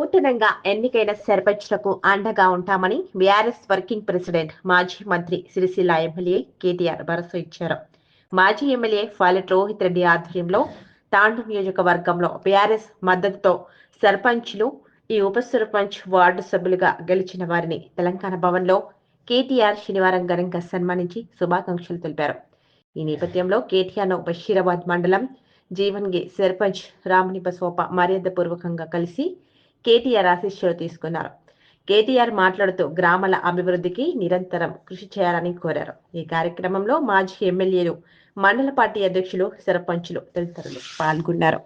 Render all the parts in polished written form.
నూతనంగా ఎన్నికైన సర్పంచ్లకు అండగా ఉంటామని బీఆర్ఎస్ వర్కింగ్ ప్రెసిడెంట్ మాజీ మంత్రి సిరిసిల్ల ఎమ్మెల్యే కేటీఆర్ భరోసా ఇచ్చారు. మాజీ ఎమ్మెల్యే ఫాలెట్ రోహిత్ రెడ్డి ఆధ్వర్యంలో తాండూరు నియోజకవర్గంలో బీఆర్ఎస్ మద్దతుతో సర్పంచ్లు, ఈ ఉప సర్పంచ్ వార్డు సభ్యులుగా గెలిచిన వారిని తెలంగాణ భవన్లో కేటీఆర్ శనివారం ఘనంగా సన్మానించి శుభాకాంక్షలు తెలిపారు. ఈ నేపథ్యంలో కేటీఆర్ను బషీరాబాద్ మండలం జీవన్గి సర్పంచ్ రాముని బసోప మర్యాదపూర్వకంగా కలిసి కేటీఆర్ ఆశీస్సులు తీసుకున్నారు. కేటీఆర్ మాట్లాడుతూ గ్రామాల అభివృద్ధికి నిరంతరం కృషి చేయాలని కోరారు. ఈ కార్యక్రమంలో మాజీ ఎమ్మెల్యేలు, మండల పార్టీ అధ్యక్షులు, సర్పంచులు తదితరులు పాల్గొన్నారు.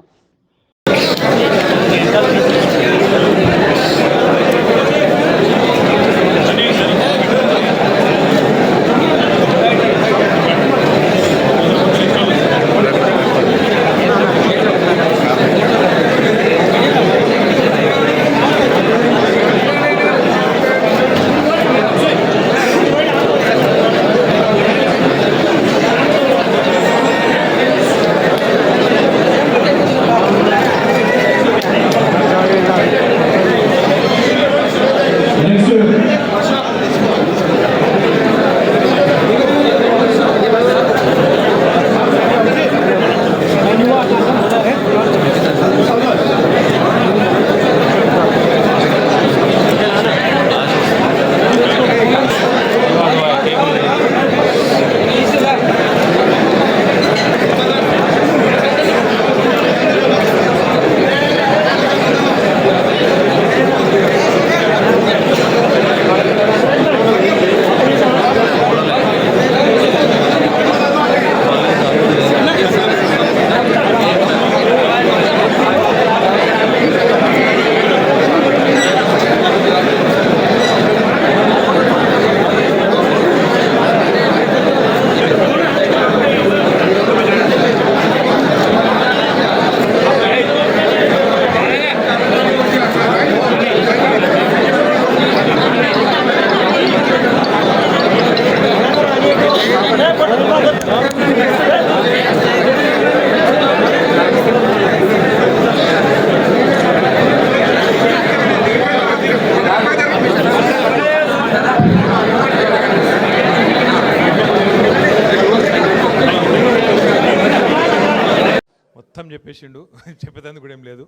మొత్తం చెప్పేసిండు, చెప్పేదానికి కూడా ఏం లేదు.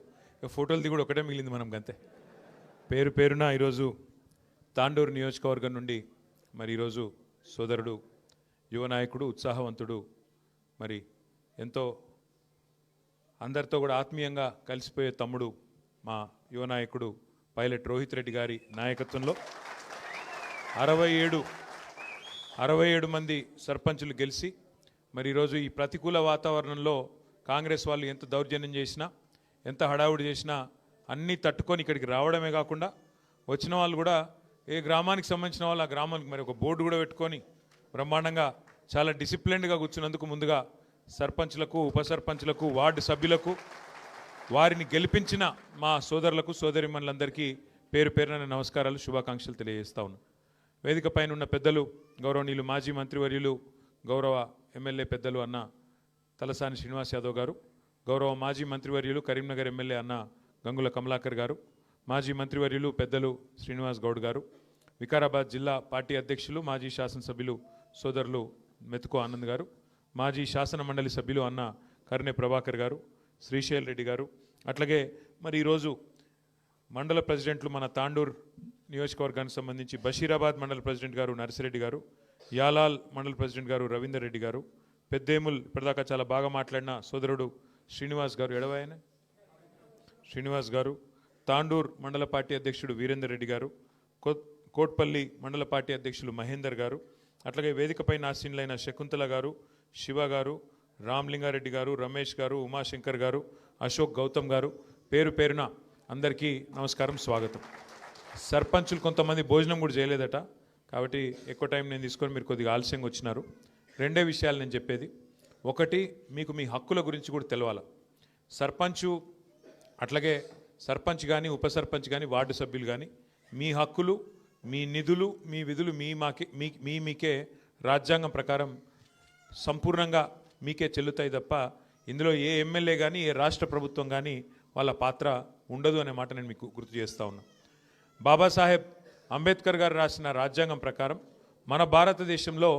ఫోటోలు దిగుడు ఒకటే మిగిలింది మనం అంతే. పేరు పేరున ఈరోజు తాండూరు నియోజకవర్గం నుండి మరి ఈరోజు సోదరుడు, యువ నాయకుడు, ఉత్సాహవంతుడు, మరి ఎంతో అందరితో కూడా ఆత్మీయంగా కలిసిపోయే తమ్ముడు మా యువ నాయకుడు పైలట్ రోహిత్ రెడ్డి గారి నాయకత్వంలో 67 మంది సర్పంచులు గెలిచి మరి ఈరోజు ఈ ప్రతికూల వాతావరణంలో కాంగ్రెస్ వాళ్ళు ఎంత దౌర్జన్యం చేసినా, ఎంత హడావుడి చేసినా అన్నీ తట్టుకొని ఇక్కడికి రావడమే కాకుండా వచ్చిన వాళ్ళు కూడా ఏ గ్రామానికి సంబంధించిన వాళ్ళు ఆ గ్రామానికి మరి ఒక బోర్డు కూడా పెట్టుకొని బ్రహ్మాండంగా చాలా డిసిప్లిన్డ్గా కూర్చున్నందుకు ముందుగా సర్పంచ్లకు, ఉప సర్పంచ్లకు, వార్డు సభ్యులకు, వారిని గెలిపించిన మా సోదరులకు, సోదరిమణులందరికీ పేరు పేరున నమస్కారాలు, శుభాకాంక్షలు తెలియజేస్తా ఉన్నాను. వేదిక పైన ఉన్న పెద్దలు, గౌరవనీయులు మాజీ మంత్రివర్యులు, గౌరవ ఎమ్మెల్యే పెద్దలు అన్న తలసాని శ్రీనివాస్ యాదవ్ గారు, గౌరవ మాజీ మంత్రివర్యులు కరీంనగర్ ఎమ్మెల్యే అన్న గంగుల కమలాకర్ గారు, మాజీ మంత్రివర్యులు పెద్దలు శ్రీనివాస్ గౌడ్ గారు, వికారాబాద్ జిల్లా పార్టీ అధ్యక్షులు, మాజీ శాసనసభ్యులు సోదరులు మెతుకు ఆనంద్ గారు, మాజీ శాసన మండలి సభ్యులు అన్న కర్ణె ప్రభాకర్ గారు, శ్రీశైల్ రెడ్డి గారు, అట్లాగే మరి ఈరోజు మండల ప్రెసిడెంట్లు మన తాండూర్ నియోజకవర్గానికి సంబంధించి బషీరాబాద్ మండల ప్రెసిడెంట్ గారు నర్సిరెడ్డి గారు, యాలాల్ మండల ప్రెసిడెంట్ గారు రవీందర్ రెడ్డి గారు, పెద్దేముల్ ఇప్పటిదాకా చాలా బాగా మాట్లాడిన సోదరుడు శ్రీనివాస్ గారు, ఎడవాయన శ్రీనివాస్ గారు, తాండూర్ మండల పార్టీ అధ్యక్షుడు వీరేందర్ రెడ్డి గారు, కోట్పల్లి మండల పార్టీ అధ్యక్షులు మహేందర్ గారు, అట్లాగే వేదికపై ఆసీనులైన శకుంతల గారు, శివ గారు, రామ్లింగారెడ్డి గారు, రమేష్ గారు, ఉమాశంకర్ గారు, అశోక్ గౌతమ్ గారు, పేరు పేరున అందరికీ నమస్కారం, స్వాగతం. సర్పంచులు కొంతమంది భోజనం కూడా చేయలేదట, కాబట్టి ఎక్కువ టైం నేను తీసుకొని మీరు కొద్దిగా ఆలస్యంగా వచ్చినారు. రెండే విషయాలు నేను చెప్పేది. ఒకటి, మీకు మీ హక్కుల గురించి కూడా తెలవాలి. సర్పంచు అట్లాగే సర్పంచ్ కానీ, ఉప సర్పంచ్ కానీ, వార్డు సభ్యులు కానీ మీ హక్కులు, మీ నిధులు, మీ విధులు మీకే రాజ్యాంగం ప్రకారం సంపూర్ణంగా మీకే చెల్లుతాయి తప్ప ఇందులో ఏ ఎమ్మెల్యే కానీ, ఏ రాష్ట్ర ప్రభుత్వం కానీ వాళ్ళ పాత్ర ఉండదు అనే మాట నేను మీకు గుర్తు చేస్తూ ఉన్నా. బాబాసాహెబ్ అంబేద్కర్ గారు రాసిన రాజ్యాంగం ప్రకారం మన భారతదేశంలో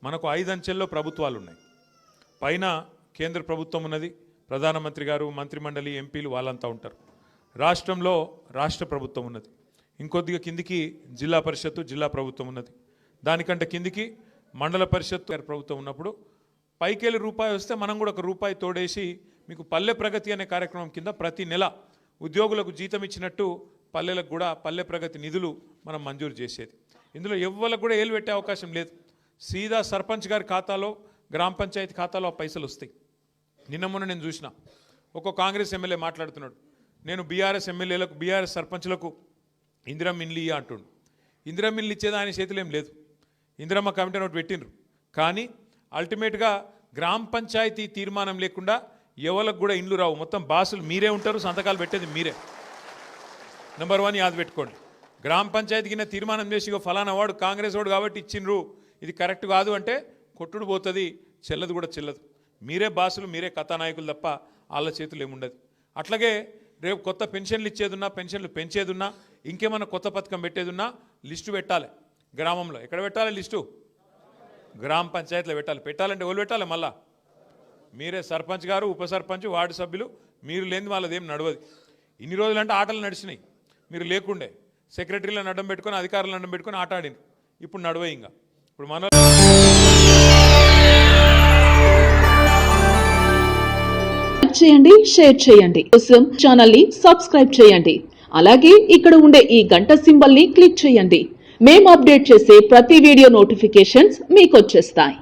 మనకు 5 అంచెల్లో ప్రభుత్వాలు ఉన్నాయి. పైన కేంద్ర ప్రభుత్వం ఉన్నది, ప్రధానమంత్రి గారు, మంత్రిమండలి, ఎంపీలు వాళ్ళంతా ఉంటారు. రాష్ట్రంలో రాష్ట్ర ప్రభుత్వం ఉన్నది, ఇంకొద్దిగా కిందికి జిల్లా పరిషత్తు, జిల్లా ప్రభుత్వం ఉన్నది, దానికంటే కిందికి మండల పరిషత్తు ప్రభుత్వం ఉన్నప్పుడు పైకెళ్ళి రూపాయి వస్తే మనం కూడా ఒక రూపాయి తోడేసి మీకు పల్లె ప్రగతి అనే కార్యక్రమం కింద ప్రతి నెల ఉద్యోగులకు జీతం ఇచ్చినట్టు పల్లెలకు కూడా పల్లె ప్రగతి నిధులు మనం మంజూరు చేసేది. ఇందులో ఎవ్వరికి కూడా ఏలు పెట్టే అవకాశం లేదు. సీదా సర్పంచ్ గారి ఖాతాలో, గ్రామ పంచాయతీ ఖాతాలో ఆ పైసలు వస్తాయి. నిన్న మొన్న నేను చూసిన ఒక కాంగ్రెస్ ఎమ్మెల్యే మాట్లాడుతున్నాడు, నేను బీఆర్ఎస్ ఎమ్మెల్యేలకు, బీఆర్ఎస్ సర్పంచ్లకు ఇందిరమ్మ ఇండ్లు ఇయ్య అంటుండు. ఇందిరమ్మ ఇండ్లు ఇచ్చేది ఆయన చేతిలో ఏం లేదు. ఇందిరమ్మ కమిటీ ఒకటి పెట్టిండ్రు, కానీ అల్టిమేట్గా గ్రామ పంచాయతీ తీర్మానం లేకుండా ఎవరికి కూడా ఇండ్లు రావు. మొత్తం బాసులు మీరే ఉంటారు, సంతకాలు పెట్టేది మీరే. నెంబర్ 1 యాద పెట్టుకోండి. గ్రామ పంచాయతీకి తీర్మానం చేసి ఫలానా వాడు కాంగ్రెస్ వాడు కాబట్టి ఇచ్చిండ్రు, ఇది కరెక్ట్ కాదు అంటే కొట్టుడు పోతుంది, చెల్లదు కూడా చెల్లదు. మీరే బాసులు, మీరే కథానాయకులు తప్ప వాళ్ళ చేతులు ఏముండదు. అట్లాగే రేపు కొత్త పెన్షన్లు ఇచ్చేదున్నా, పెన్షన్లు పెంచేదున్నా, ఇంకేమన్నా కొత్త పథకం పెట్టేదున్నా లిస్టు పెట్టాలి. గ్రామంలో ఎక్కడ పెట్టాలి లిస్టు? గ్రామ పంచాయతీలో పెట్టాలి. పెట్టాలంటే ఎవరు పెట్టాలి? మళ్ళా మీరే, సర్పంచ్ గారు, ఉప సర్పంచ్, వార్డు సభ్యులు. మీరు లేని వాళ్ళదేం నడవదు. ఇన్ని రోజులంటే ఆటలు నడిచినాయి, మీరు లేకుండే సెక్రటరీలను అడ్డం పెట్టుకొని, అధికారులను అడ్డం పెట్టుకొని ఆట ఆడింది. ఇప్పుడు నడవయి. ఇంకా ఇప్పుడు మన చేయండి, షేర్ చేయండి, కోసం ఛానల్ ని సబ్స్క్రైబ్ చేయండి. అలాగే ఇక్కడ ఉండే ఈ గంట సింబల్ ని క్లిక్ చేయండి. మేము అప్డేట్ చేసే ప్రతి వీడియో నోటిఫికేషన్స్ మీకు వచ్చేస్తాయి.